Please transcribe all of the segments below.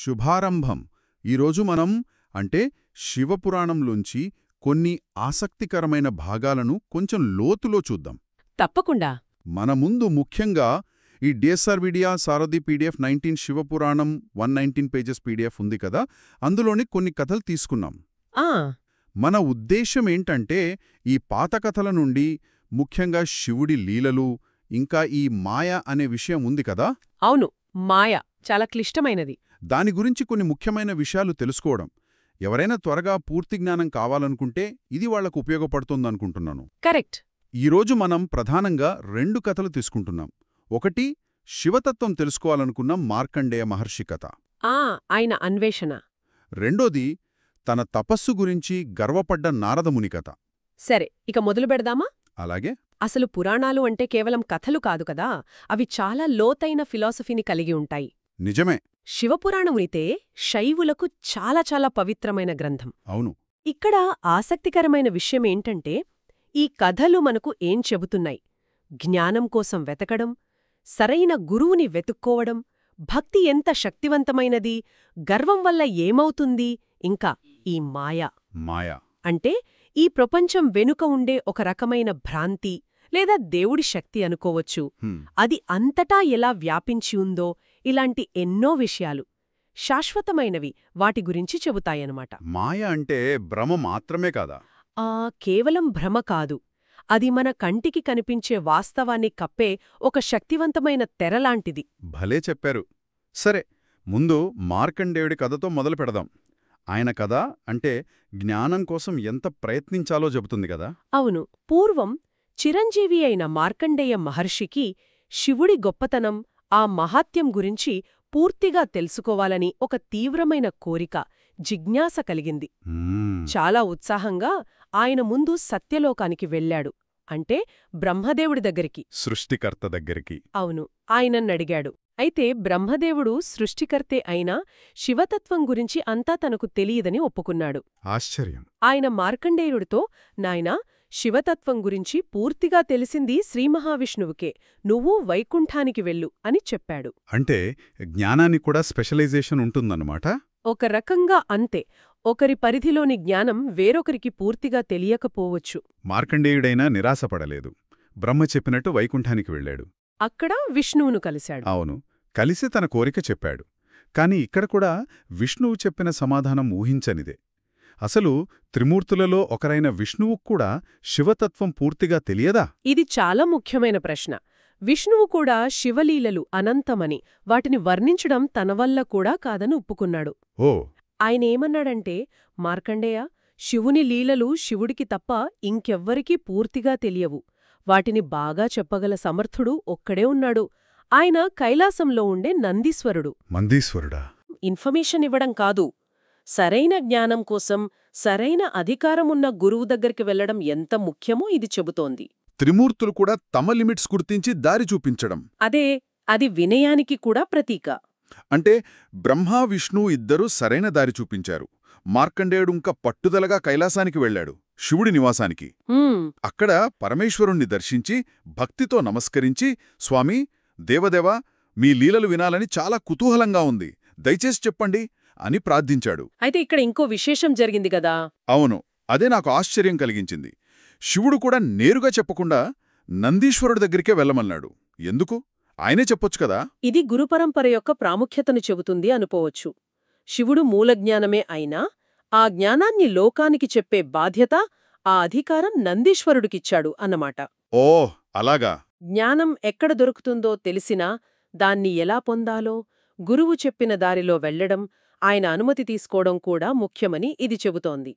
శుభారంభం. ఈరోజు మనం అంటే శివపురాణంలోంచి కొన్ని ఆసక్తికరమైన భాగాలను కొంచెం లోతులో చూద్దాం. తప్పకుండా. మన ముందు ముఖ్యంగా ఈ డిఎస్ఆర్విడియా సారథి పీడిఎఫ్ 19 శివపురాణం 119 పేజెస్ పీడిఎఫ్ ఉంది కదా, అందులోని కొన్ని కథలు తీసుకున్నాం. ఆ మన ఉద్దేశమేంటంటే ఈ పాత కథల నుండి ముఖ్యంగా శివుడి లీలలు, ఇంకా ఈ మాయ అనే విషయం ఉంది కదా, అవును, మాయ చాలా క్లిష్టమైనది. దాని గురించి కొన్ని ముఖ్యమైన విషయాలు తెలుసుకోవడం. ఎవరైనా త్వరగా పూర్తి జ్ఞానం కావాలనుకుంటే ఇది వాళ్లకు ఉపయోగపడుతుందనుకుంటున్నాను. కరెక్ట్. ఈరోజు మనం ప్రధానంగా 2 కథలు తీసుకుంటున్నాం. ఒకటి శివతత్వం తెలుసుకోవాలనుకున్న మార్కండేయ మహర్షి కథ. ఆయన అన్వేషణ. రెండోది తన తపస్సు గురించి గర్వపడ్డ నారదముని కథ. సరే, ఇక మొదలు పెడదామా? అలాగే. అసలు పురాణాలు అంటే కేవలం కథలు కాదు కదా, అవి చాలా లోతైన ఫిలాసఫీని కలిగి ఉంటాయి. నిజమే. శివపురాణమునితే శైవులకు చాలా చాలా పవిత్రమైన గ్రంథం. అవును. ఇక్కడ ఆసక్తికరమైన విషయమేంటంటే ఈ కథలు మనకు ఏం చెబుతున్నాయి? జ్ఞానం కోసం వెతకడం, సరైన గురువుని వెతుక్కోవడం, భక్తి ఎంత శక్తివంతమైనది, గర్వం వల్ల ఏమవుతుంది, ఇంకా ఈ మాయ అంటే ఈ ప్రపంచం వెనుక ఉండే ఒక రకమైన భ్రాంతి లేదా దేవుడి శక్తి అనుకోవచ్చు. అది అంతటా ఎలా వ్యాపించి ఉందో, ఇలాంటి ఎన్నో విషయాలు శాశ్వతమైనవి వాటి గురించి చెబుతాయన్నమాట. మాయ అంటే భ్రమ మాత్రమే కాదా? కేవలం భ్రమ కాదు, అది మన కంటికి కనిపించే వాస్తవాన్ని కప్పే ఒక శక్తివంతమైన తెరలాంటిది. భలే చెప్పారు. సరే, ముందు మార్కండేయుడి కథతో మొదలు పెడదాం. ఆయన కథ అంటే జ్ఞానం కోసం ఎంత ప్రయత్నించాలో చెబుతుంది కదా. అవును. పూర్వం చిరంజీవి అయిన మార్కండేయ మహర్షికి శివుడి గొప్పతనం, ఆ మహాత్యం గురించి పూర్తిగా తెలుసుకోవాలని ఒక తీవ్రమైన కోరిక, జిజ్ఞాస కలిగింది. చాలా ఉత్సాహంగా ఆయన ముందు సత్యలోకానికి వెళ్ళాడు. అంటే బ్రహ్మదేవుడి దగ్గరికి, సృష్టికర్త దగ్గరికి. అవును, ఆయనన్నడిగాడు. అయితే బ్రహ్మదేవుడు సృష్టికర్తే అయినా శివతత్వం గురించి అంతా తనకు తెలియదని ఒప్పుకున్నాడు. ఆశ్చర్యం. ఆయన మార్కండేయుడితో, నాయనా, శివతత్వం గురించి పూర్తిగా తెలిసింది శ్రీమహావిష్ణువుకే, నువ్వు వైకుంఠానికి వెళ్ళు అని చెప్పాడు. అంటే జ్ఞానానికి కూడా స్పెషలైజేషన్ ఉంటుందన్నమాట. ఒక రకంగా అంతే. ఒకరి పరిధిలోని జ్ఞానం వేరొకరికి పూర్తిగా తెలియకపోవచ్చు. మార్కండేయుడైనా నిరాశపడలేదు. బ్రహ్మ చెప్పినట్టు వైకుంఠానికి వెళ్ళాడు. అక్కడ విష్ణువును కలిశాడు. అవును, కలిసి తన కోరిక చెప్పాడు. కాని ఇక్కడ కూడా విష్ణువు చెప్పిన సమాధానం ఊహించనిదే. అసలు త్రిమూర్తులలో ఒకరైన విష్ణువుక్కూడా శివతత్వం పూర్తిగా తెలియదా? ఇది చాలా ముఖ్యమైన ప్రశ్న. విష్ణువు కూడా శివలీలలు అనంతమని, వాటిని వర్ణించడం తన వల్ల కూడా కాదని ఒప్పుకున్నాడు. ఓ. ఆయనేమన్నాడంటే, మార్కండేయ, శివుని లీలలు శివుడికి తప్ప ఇంకెవ్వరికీ పూర్తిగా తెలియవు. వాటిని బాగా చెప్పగల సమర్థుడు ఒక్కడే ఉన్నాడు. ఆయన కైలాసంలో ఉండే నందీశ్వరుడు. మందీశ్వరుడా? ఇన్ఫర్మేషన్ ఇవ్వడం కాదు, సరైన జ్ఞానం కోసం సరైన అధికారమున్న గురువు దగ్గరికి వెళ్లడం ఎంత ముఖ్యమో ఇది చెబుతోంది. త్రిమూర్తులు కూడా తమ లిమిట్స్ గుర్తించి దారి చూపించడం. అది వినయానికి కూడా ప్రతీక. అంటే బ్రహ్మ విష్ణు ఇద్దరూ సరైన దారి చూపించారు. మార్కండేయుడు ఇంకా పట్టుదలగా కైలాసానికి వెళ్ళాడు, శివుడి నివాసానికి. అక్కడ పరమేశ్వరుణ్ణి దర్శించి భక్తితో నమస్కరించి, స్వామీ, దేవదేవా, మీ లీలలు వినాలని చాలా కుతూహలంగా ఉంది, దయచేసి చెప్పండి అని ప్రార్థించాడు. అయితే ఇక్కడ ఇంకో విశేషం జరిగింది గదా. అవును, అదే నాకు ఆశ్చర్యం కలిగించింది. శివుడు కూడా నేరుగా చెప్పకుండా నందీశ్వరుడి దగ్గరికే వెళ్ళమన్నాడు. ఎందుకు? ఆయనే చెప్పొచ్చు కదా. ఇది గురుపరంపర యొక్క ప్రాముఖ్యతను చెబుతుంది అనుకోవచ్చు. శివుడు మూలజ్ఞానమే అయినా ఆ జ్ఞానాన్ని లోకానికి చెప్పే బాధ్యత, ఆ అధికారం నందీశ్వరుడికిచ్చాడు అన్నమాట. ఓ, అలాగా. జ్ఞానం ఎక్కడ దొరుకుతుందో తెలిసినా దాన్ని ఎలా పొందాలో, గురువు చెప్పిన దారిలో వెళ్లడం, ఆయన అనుమతి తీసుకోవడం కూడా ముఖ్యమని ఇది చెబుతోంది.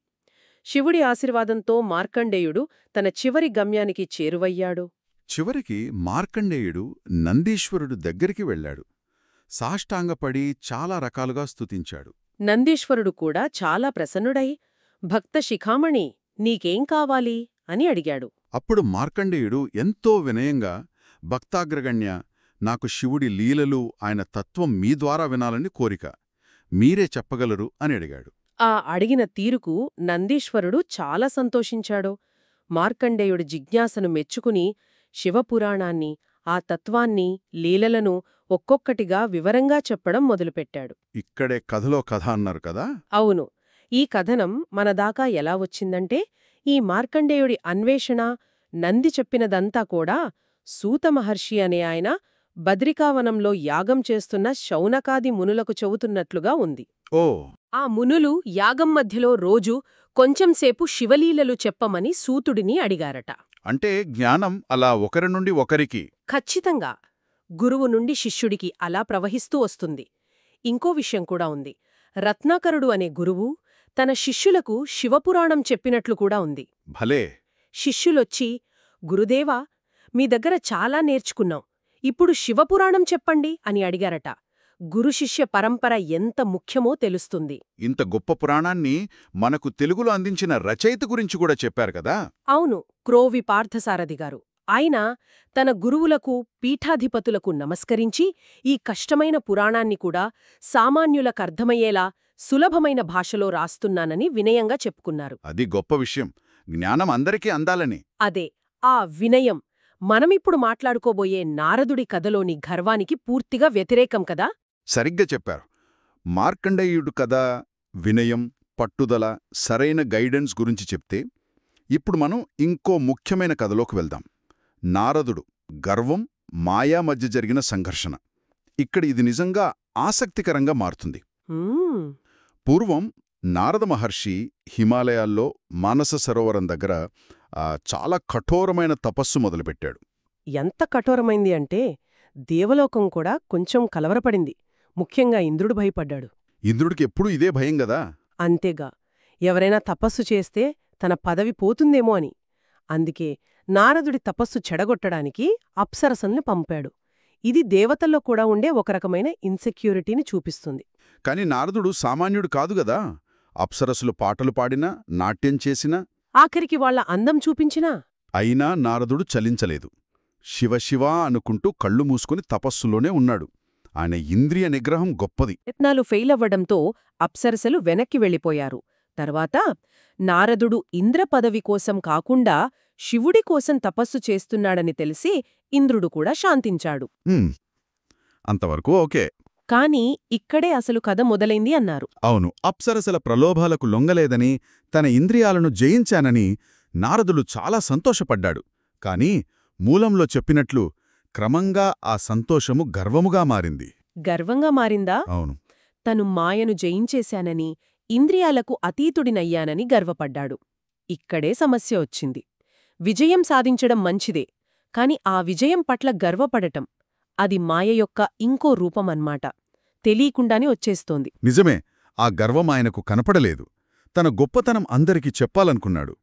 శివుడి ఆశీర్వాదంతో మార్కండేయుడు తన చివరి గమ్యానికి చేరువయ్యాడు. చివరికి మార్కండేయుడు నందీశ్వరుడు దగ్గరికి వెళ్ళాడు. సాష్టాంగపడి చాలా రకాలుగా స్తుతించాడు. నందీశ్వరుడు కూడా చాలా ప్రసన్నుడై, భక్త శిఖామణి, నీకేం కావాలి అని అడిగాడు. అప్పుడు మార్కండేయుడు ఎంతో వినయంగా, భక్తాగ్రగణ్య, నాకు శివుడి లీలలు, ఆయన తత్వం మీ ద్వారా వినాలని కోరిక, మీరే చెప్పగలరు అని అడిగాడు. ఆ అడిగిన తీరుకు నందీశ్వరుడు చాలా సంతోషించాడు. మార్కండేయుడి జిజ్ఞాసను మెచ్చుకుని శివపురాణాన్ని, ఆ తత్వాన్ని, లీలలను ఒక్కొక్కటిగా వివరంగా చెప్పడం మొదలుపెట్టాడు. ఇక్కడే కథలో కథ అన్నారు కదా. అవును. ఈ కథనం మనదాకా ఎలా వచ్చిందంటే, ఈ మార్కండేయుడి అన్వేషణ, నంది చెప్పినదంతా కూడా సూత మహర్షి అనే ఆయన బద్రికావనంలో యాగం చేస్తున్న శౌనకాది మునులకు చెబుతున్నట్లుగా ఉంది. ఓ, ఆ మునులు యాగం మధ్యలో రోజూ కొంచెంసేపు శివలీలలు చెప్పమని సూతుడిని అడిగారట. అంటే జ్ఞానం అలా ఒకరి నుండి ఒకరికి. ఖచ్చితంగా గురువు నుండి శిష్యుడికి అలా ప్రవహిస్తూ వస్తుంది. ఇంకో విషయం కూడా ఉంది. రత్నాకరుడు అనే గురువు తన శిష్యులకు శివపురాణం చెప్పినట్లు కూడా ఉంది. భలే. శిష్యులొచ్చి, గురుదేవా, మీ దగ్గర చాలా నేర్చుకున్నాం, ఇప్పుడు శివపురాణం చెప్పండి అని అడిగారట. గురుశిష్య పరంపర ఎంత ముఖ్యమో తెలుస్తుంది. ఇంత గొప్ప పురాణాన్ని మనకు తెలుగులో అందించిన రచయిత గురించి కూడా చెప్పారు కదా. అవును, క్రోవి పార్థసారథి గారు. ఆయన తన గురువులకు, పీఠాధిపతులకు నమస్కరించి ఈ కష్టమైన పురాణాన్ని కూడా సామాన్యులకర్థమయ్యేలా సులభమైన భాషలో రాస్తున్నానని వినయంగా చెప్పుకున్నారు. అది గొప్ప విషయం. జ్ఞానం అందరికీ అందాలని. అదే, ఆ వినయం మనమిప్పుడు మాట్లాడుకోబోయే నారదుడి కథలోని గర్వానికి పూర్తిగా వ్యతిరేకం కదా. సరిగ్గా చెప్పారు. మార్కండేయుడు కథ, వినయం, పట్టుదల, సరైన గైడెన్స్ గురించి చెప్తే, ఇప్పుడు మనం ఇంకో ముఖ్యమైన కథలోకి వెళ్దాం. నారదుడు, గర్వం, మాయా మధ్య జరిగిన సంఘర్షణ. ఇక్కడ ఇది నిజంగా ఆసక్తికరంగా మారుతుంది. పూర్వం నారద మహర్షి హిమాలయాల్లో మానస సరోవరం దగ్గర చాలా కఠోరమైన తపస్సు మొదలుపెట్టాడు. ఎంత కఠోరమైంది అంటే దేవలోకం కూడా కొంచెం కలవరపడింది. ముఖ్యంగా ఇంద్రుడు భయపడ్డాడు. ఇంద్రుడికి ఎప్పుడూ ఇదే భయం గదా. అంతేగా, ఎవరైనా తపస్సు చేస్తే తన పదవి పోతుందేమో అని. అందుకే నారదుడి తపస్సు చెడగొట్టడానికి అప్సరసల్ని పంపాడు. ఇది దేవతల్లో కూడా ఉండే ఒక రకమైన ఇన్సెక్యూరిటీని చూపిస్తుంది. కాని నారదుడు సామాన్యుడు కాదు గదా. అప్సరసులు పాటలు పాడినా, నాట్యం చేసినా, ఆఖరికి వాళ్ల అందం చూపించినా అయినా నారదుడు చలించలేదు. శివశివా అనుకుంటూ కళ్ళు మూసుకుని తపస్సులోనే ఉన్నాడు. ఆయన ఇంద్రియ నిగ్రహం గొప్పది. యత్నాలు ఫెయిలవ్వడంతో అప్సరసలు వెనక్కి వెళ్ళిపోయారు. తర్వాత నారదుడు ఇంద్ర పదవి కోసం కాకుండా శివుడి కోసం తపస్సు చేస్తున్నాడని తెలిసి ఇంద్రుడు కూడా శాంతించాడు. అంతవరకు ఓకే. కాని ఇక్కడే అసలు కథ మొదలైంది అన్నారు. అవును, అప్సరసల ప్రలోభాలకు లొంగలేదని, తన ఇంద్రియాలను జయించానని నారదుడు చాలా సంతోషపడ్డాడు. కాని మూలంలో చెప్పినట్లు క్రమంగా ఆ సంతోషము గర్వముగా మారింది. గర్వంగా మారిందా? అవును. తను మాయను జయించేశానని, ఇంద్రియాలకు అతీతుడినయ్యానని గర్వపడ్డాడు. ఇక్కడే సమస్య వచ్చింది. విజయం సాధించడం మంచిదే, కాని ఆ విజయం పట్ల గర్వపడటం, అది మాయ యొక్క ఇంకో రూపమన్మాట. తెలీకుండానే వచ్చేస్తోంది. నిజమే, ఆ గర్వం ఆయనకు కనపడలేదు. తన గొప్పతనం అందరికీ చెప్పాలనుకున్నాడు.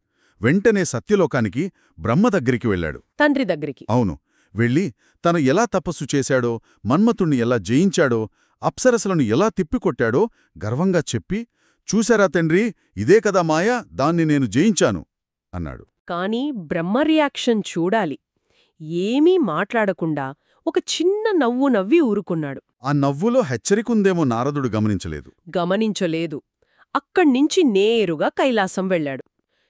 వెంటనే సత్యలోకానికి, బ్రహ్మ దగ్గరికి వెళ్ళాడు. తండ్రి దగ్గరికి. అవును, వెళ్ళి తను ఎలా తపస్సు చేశాడో, మన్మథుణ్ణి ఎలా జయించాడో, అప్సరసలను ఎలా తిప్పికొట్టాడో గర్వంగా చెప్పి, చూశారా తండ్రి, ఇదే కదా మాయ, దాన్ని నేను జయించాను అన్నాడు. కాని బ్రహ్మ రియాక్షన్ చూడాలి. ఏమీ మాట్లాడకుండా ఒక చిన్న నవ్వు నవ్వి ఊరుకున్నాడు. ఆ నవ్వులో హెచ్చరికుందేమో నారదుడు గమనించలేదు. అక్కడ్నించి నేరుగా కైలాసం వెళ్ళాడు.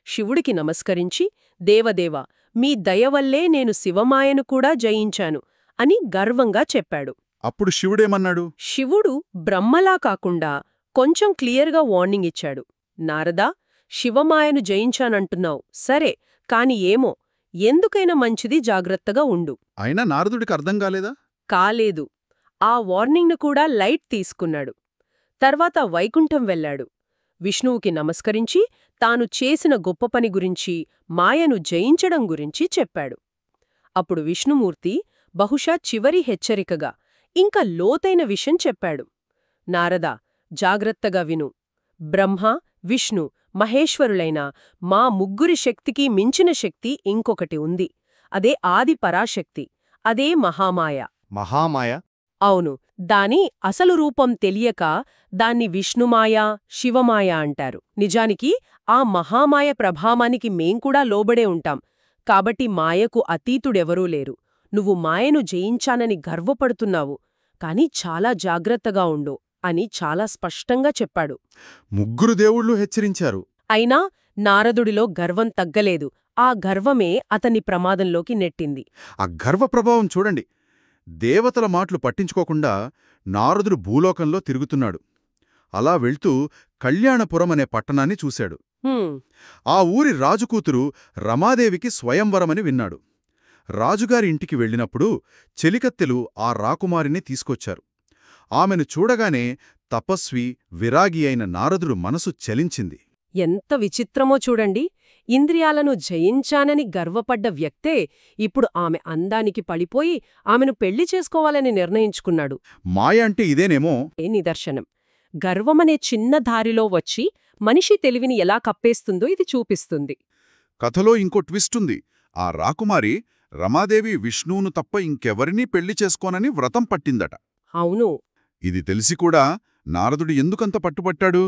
శివుడికి నమస్కరించి, దేవదేవా, మీ దయవల్లే నేను శివమాయను కూడా జయించాను అని గర్వంగా చెప్పాడు. అప్పుడు శివుడేమన్నాడు? శివుడు బ్రహ్మలా కాకుండా కొంచెం క్లియర్గా వార్నింగ్ ఇచ్చాడు. నారదా, శివమాయను జయించానంటున్నావు సరే, కాని ఏమో, ఎందుకైనా మంచిది జాగ్రత్తగా ఉండు. అయినా నారదుడికి అర్థం కాలేదా? కాలేదు. ఆ వార్నింగ్ను కూడా లైట్ తీసుకున్నాడు. తర్వాత వైకుంఠం వెళ్ళాడు. విష్ణువుకి నమస్కరించి తాను చేసిన గొప్ప పని గురించి, మాయను జయించడం గురించి చెప్పాడు. అప్పుడు విష్ణుమూర్తి బహుశా చివరి హెచ్చరికగా ఇంకా లోతైన విషయం చెప్పాడు. నారదా, జాగ్రత్తగా విను. బ్రహ్మ, విష్ణు, మహేశ్వరులైన మా ముగ్గురి శక్తికి మించిన శక్తి ఇంకొకటి ఉంది. అదే ఆది పరాశక్తి. అదే మహామాయ. మహామాయ? అవును. దాని అసలు రూపం తెలియక దాన్ని విష్ణుమాయ, శివమాయ అంటారు. నిజానికి ఆ మహామాయ ప్రభావానికి మేంకూడా లోబడే ఉంటాం. కాబట్టి మాయకు అతీతుడెవరూ లేరు. నువ్వు మాయను జయించానని గర్వపడుతున్నావు, కాని చాలా జాగ్రత్తగా ఉండు అని చాలా స్పష్టంగా చెప్పాడు. ముగ్గురు దేవుళ్ళు హెచ్చరించారు. అయినా నారదుడిలో గర్వం తగ్గలేదు. ఆ గర్వమే అతన్ని ప్రమాదంలోకి నెట్టింది. ఆ గర్వ ప్రభావం చూడండి. దేవతల మాటలు పట్టించుకోకుండా నారదుడు భూలోకంలో తిరుగుతున్నాడు. అలా వెళ్తూ కళ్యాణపురం అనే పట్టణాన్ని చూశాడు. హ్మ్, ఆ ఊరి రాజుకూతురు రమాదేవికి స్వయంవరమని విన్నాడు. రాజుగారి ఇంటికి వెళ్ళినప్పుడు చెలికత్తెలు ఆ రాకుమారిని తీసుకొచ్చారు. ఆమెను చూడగానే తపస్వి, విరాగి అయిన నారదుడు మనసు చలించింది. ఎంత విచిత్రమో చూడండి. ఇంద్రియాలను జయించానని గర్వపడ్డ వ్యక్తే ఇప్పుడు ఆమె అందానికి పడిపోయి ఆమెను పెళ్లి చేసుకోవాలని నిర్ణయించుకున్నాడు. మాయ అంటే ఇదేనేమో. ఏ నిదర్శనం. గర్వమనే చిన్న దారిలో వచ్చి మనిషి తెలివిని ఎలా కప్పేస్తుందో ఇది చూపిస్తుంది. కథలో ఇంకో ట్విస్టుంది. ఆ రాకుమారి రమాదేవి విష్ణువును తప్ప ఇంకెవరినీ పెళ్లి చేసుకోనని వ్రతం పట్టిందట. అవును, ఇది తెలిసి కూడా నారదుడు ఎందుకంత పట్టుపట్టాడు?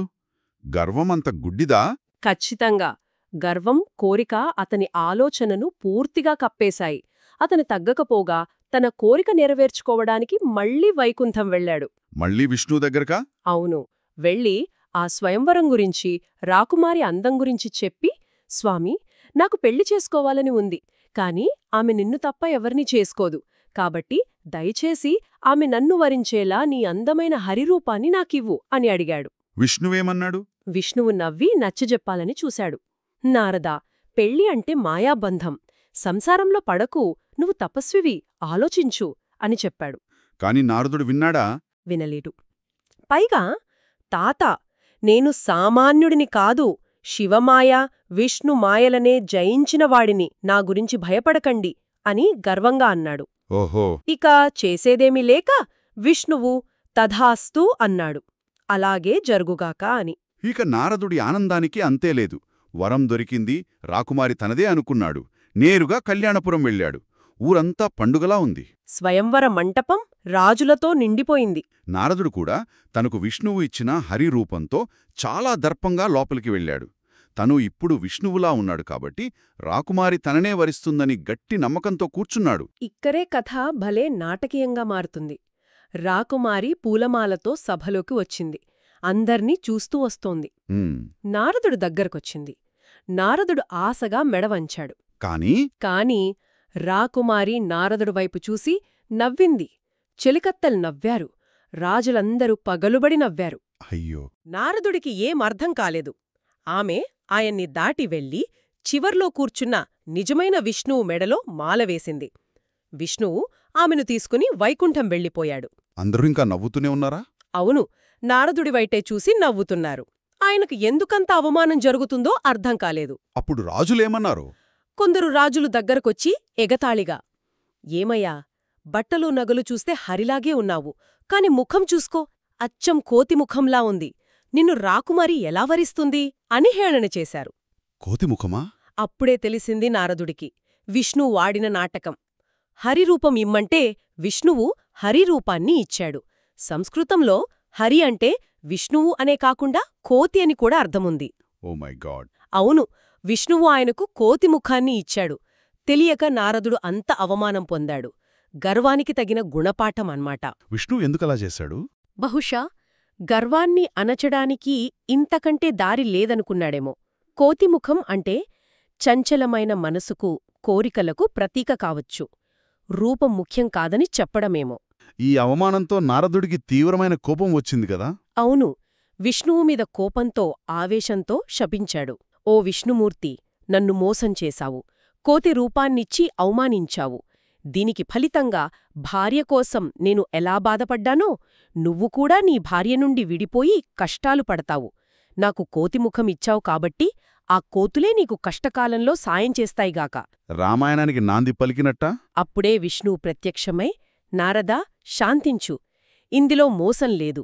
గర్వమంత గుడ్డిదా? ఖచ్చితంగా. గర్వం, కోరిక అతని ఆలోచనను పూర్తిగా కప్పేశాయి. అతను తగ్గకపోగా తన కోరిక నెరవేర్చుకోవడానికి మళ్లీ వైకుంఠం వెళ్లాడు. మళ్ళీ విష్ణువు దగ్గరకా? అవును, వెళ్ళి ఆ స్వయంవరం గురించి, రాకుమారి అందం గురించి చెప్పి, స్వామీ, నాకు పెళ్లి చేసుకోవాలని ఉంది, కాని ఆమె నిన్ను తప్ప ఎవరినీ చేసుకోదు. కాబట్టి దయచేసి ఆమె నన్ను వరించేలా నీ అందమైన హరిరూపాన్ని నాకివ్వు అని అడిగాడు. విష్ణువేమన్నాడు? విష్ణువు నవ్వి నచ్చజెప్పాలని చూశాడు. నారదా, పెళ్లి అంటే మాయాబంధం. సంసారంలో పడకు, నువ్వు తపస్వివి, ఆలోచించు అని చెప్పాడు. కాని నారదుడు విన్నాడా? వినలేడు. పైగా, తాత, నేను సామాన్యుడిని కాదు, శివమాయ, విష్ణు మాయలనే జయించినవాడిని, నా గురించి భయపడకండి అని గర్వంగా అన్నాడు. ఓహో! ఇక చేసేదేమీ లేక విష్ణువు తథాస్తు అన్నాడు. అలాగే జరుగుగాక అని. ఇక నారదుడి ఆనందానికి అంతేలేదు. వరం దొరికింది, రాకుమారి తనదే అనుకున్నాడు. నేరుగా కళ్యాణపురం వెళ్ళాడు. ఊరంతా పండుగలా ఉంది. స్వయంవర మంటపం రాజులతో నిండిపోయింది. నారదుడు కూడా తనకు విష్ణువు ఇచ్చిన హరిరూపంతో చాలా దర్పంగా లోపలికి వెళ్ళాడు. తను ఇప్పుడు విష్ణువులా ఉన్నాడు కాబట్టి రాకుమారి తననే వరిస్తుందని గట్టి నమ్మకంతో కూర్చున్నాడు. ఇక్కరే కథ భలే నాటకీయంగా మారుతుంది. రాకుమారి పూలమాలతో సభలోకి వచ్చింది. అందర్నీ చూస్తూ వస్తోంది. నారదుడు దగ్గరకొచ్చింది. నారదుడు ఆశగా మెడవంచాడు. కాని రాకుమారి నారదుడు వైపు చూసి నవ్వింది. చెలికత్తెలు నవ్వారు. రాజులందరూ పగలుబడి నవ్వారు. అయ్యో! నారదుడికి ఏమర్థం కాలేదు. ఆమె ఆయన్ని దాటి వెళ్ళి చివర్లో కూర్చున్న నిజమైన విష్ణువు మెడలో మాలవేసింది. విష్ణువు ఆమెను తీసుకుని వైకుంఠం వెళ్ళిపోయాడు. అందరూ ఇంకా నవ్వుతూనే ఉన్నారా? అవును, నారదుడివైటే చూసి నవ్వుతున్నారు. ఆయనకు ఎందుకంత అవమానం జరుగుతుందో అర్థం కాలేదు. అప్పుడు రాజులేమన్నారు? కొందరు రాజులు దగ్గరకొచ్చి ఎగతాళిగా, ఏమయ్యా, బట్టలు నగలు చూస్తే హరిలాగే ఉన్నావు, కాని ముఖం చూసుకో, అచ్చం కోతిముఖంలా ఉంది, నిన్ను రాకుమారి ఎలా వరిస్తుంది అని హేళన చేశారు. కోతిముఖమా? అప్పుడే తెలిసింది నారదుడికి విష్ణువు వాడిన నాటకం. హరిరూపం ఇమ్మంటే విష్ణువు హరిరూపాన్ని ఇచ్చాడు. సంస్కృతంలో హరి అంటే విష్ణువు అనే కాకుండా కోతి అని కూడా అర్థముంది. Oh my God! అవును, విష్ణువు ఆయనకు కోతిముఖాన్ని ఇచ్చాడు. తెలియక నారదుడు అంత అవమానం పొందాడు. గర్వానికి తగిన గుణపాఠం అన్మాట. విష్ణువు ఎందుకలా చేశాడు? బహుశా గర్వాన్ని అణచడానికి ఇంతకంటే దారి లేదనుకున్నాడేమో. కోతిముఖం అంటే చంచలమైన మనసుకు, కోరికలకు ప్రతీక కావచ్చు. రూపం ముఖ్యం కాదని చెప్పడమేమో. ఈ అవమానంతో నారదుడికి తీవ్రమైన కోపం వచ్చింది కదా? అవును, విష్ణువు మీద కోపంతో, ఆవేశంతో శపించాడు. ఓ విష్ణుమూర్తి, నన్ను మోసం చేశావు, కోతి రూపాన్నిచ్చి అవమానించావు. దీనికి ఫలితంగా భార్య కోసం నేను ఎలా బాధపడ్డానో, నువ్వు కూడా నీ భార్య నుండి విడిపోయి కష్టాలు పడతావు. నాకు కోతిముఖం ఇచ్చావు కాబట్టి ఆ కోతులే నీకు కష్టకాలంలో సాయం చేస్తాయిగాక. రామాయణానికి నాంది పలికినట్టా? అప్పుడే విష్ణువు ప్రత్యక్షమై, నారదా, శాంతించు, ఇందులో మోసం లేదు.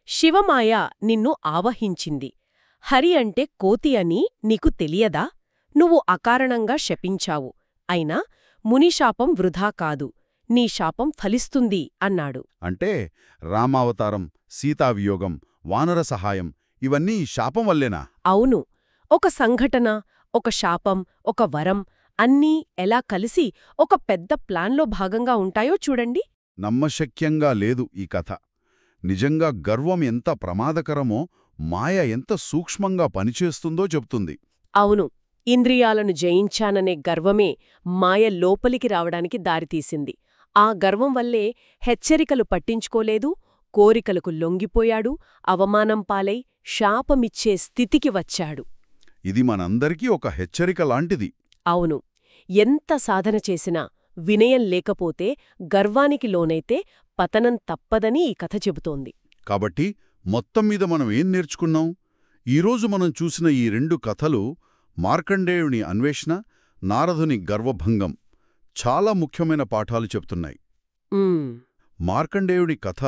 శివమాయ నిన్ను ఆవహించింది. హరి అంటే కోతి అని నీకు తెలియదా? నువ్వు అకారణంగా శపించావు. అయినా మునిశాపం వృధా కాదు, నీ శాపం ఫలిస్తుంది అన్నాడు. అంటే రామావతారం, సీతావియోగం, వానర సహాయం ఇవన్నీ ఈ శాపం వల్లేనా? అవును, ఒక సంఘటన, ఒక శాపం, ఒక వరం అన్నీ ఎలా కలిసి ఒక పెద్ద ప్లాన్లో భాగంగా ఉంటాయో చూడండి. నమ్మశక్యంగా లేదు ఈ కథ. నిజంగా గర్వం ఎంత ప్రమాదకరమో, మాయ ఎంత సూక్ష్మంగా పనిచేస్తుందో చెప్తుంది. అవును, ఇంద్రియాలను జయించాననే గర్వమే మాయ లోపలికి రావడానికి దారితీసింది. ఆ గర్వం వల్లే హెచ్చరికలు పట్టించుకోలేదు, కోరికలకు లొంగిపోయాడు, అవమానం పాలై శాపమిచ్చే స్థితికి వచ్చాడు. ఇది మనందరికీ ఒక హెచ్చరిక లాంటిది. అవును, ఎంత సాధన చేసినా వినయం లేకపోతే, గర్వానికి లోనైతే పతనం తప్పదని ఈ కథ చెబుతోంది. కాబట్టి మొత్తం మీద మనం ఏం నేర్చుకున్నాం? ఈరోజు మనం చూసిన ఈ 2 కథలు మార్కండేయుని అన్వేషణ, నారదుని గర్వభంగం చాలా ముఖ్యమైన పాఠాలు చెప్తున్నాయి. ఉమ్, మార్కండేయుడి కథ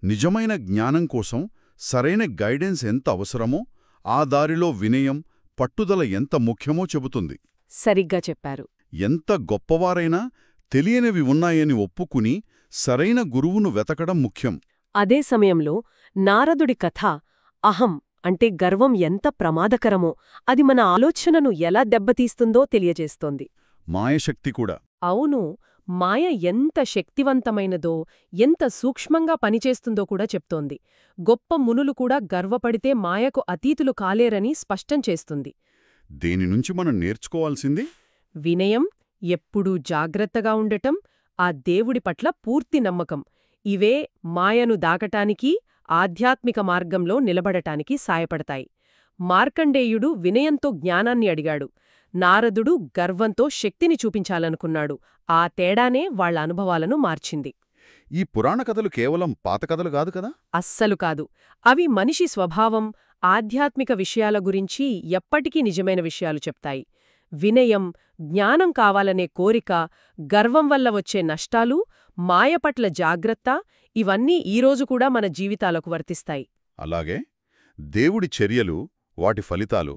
నిజమైన జ్ఞానం కోసం సరైన గైడెన్స్ ఎంత అవసరమో, ఆ దారిలో వినయం, పట్టుదల ఎంత ముఖ్యమో చెబుతుంది. సరిగ్గా చెప్పారు. ఎంత గొప్పవారైనా తెలియనివి ఉన్నాయని ఒప్పుకుని సరైన గురువును వెతకడం ముఖ్యం. అదే సమయంలో నారదుడి కథ అహం అంటే గర్వం ఎంత ప్రమాదకరమో, అది మన ఆలోచనను ఎలా దెబ్బతీస్తుందో తెలియజేస్తోంది. మాయశక్తి కూడా. అవును, మాయ ఎంత శక్తివంతమైనదో, ఎంత సూక్ష్మంగా పనిచేస్తుందో కూడా చెప్తోంది. గొప్ప మునులు కూడా గర్వపడితే మాయకు అతీతులు కాలేరని స్పష్టం చేస్తుంది. దేని నుంచి మనం నేర్చుకోవాల్సింది? వినయం, ఎప్పుడూ జాగ్రత్తగా ఉండటం, ఆ దేవుడి పట్ల పూర్తి నమ్మకం, ఇవే మాయను దాకటానికి, ఆధ్యాత్మిక మార్గంలో నిలబడటానికి సాయపడతాయి. మార్కండేయుడు వినయంతో జ్ఞానాన్ని అడిగాడు, నారదుడు గర్వంతో శక్తిని చూపించాలనుకున్నాడు. ఆ తేడానే వాళ్ల అనుభవాలను మార్చింది. ఈ పురాణ కథలు కేవలం పాత కథలు కాదు కదా? అస్సలు కాదు. అవి మనిషి స్వభావం, ఆధ్యాత్మిక విషయాల గురించి ఎప్పటికీ నిజమైన విషయాలు చెప్తాయి. వినయం, జ్ఞానం కావాలనే కోరిక, గర్వం వల్ల వచ్చే నష్టాలు, మాయపట్ల జాగ్రత్త, ఇవన్నీ ఈరోజు కూడా మన జీవితాలకు వర్తిస్తాయి. అలాగే దేవుడి చర్యలు, వాటి ఫలితాలు,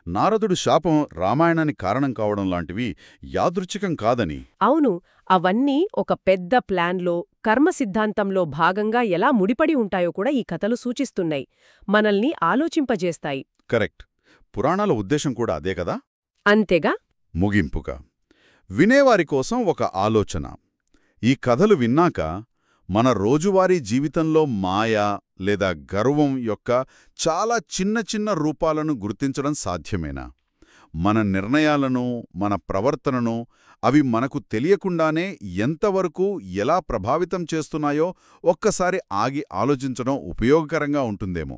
నారదుడు శాపం రామాయణానికి కారణం కావడం లాంటివి యాదృచ్ఛికం కాదని. అవును, అవన్నీ ఒక పెద్ద ప్లాన్లో, కర్మ సిద్ధాంతంలో భాగంగా ఎలా ముడిపడి ఉంటాయో కూడా ఈ కథలు సూచిస్తున్నాయి. మనల్ని ఆలోచింపజేస్తాయి. కరెక్ట్. పురాణాల ఉద్దేశం కూడా అదే కదా? అంతేగా. ముగింపుగా వినేవారి కోసం ఒక ఆలోచన. ఈ కథలు విన్నాక మన రోజువారీ జీవితంలో మాయ లేదా గర్వం యొక్క చాలా చిన్న చిన్న రూపాలను గుర్తించడం సాధ్యమేనా? మన నిర్ణయాలను, మన ప్రవర్తనను అవి మనకు తెలియకుండానే ఎంతవరకు ఎలా ప్రభావితం చేస్తున్నాయో ఒక్కసారి ఆగి ఆలోచించడం ఉపయోగకరంగా ఉంటుందేమో.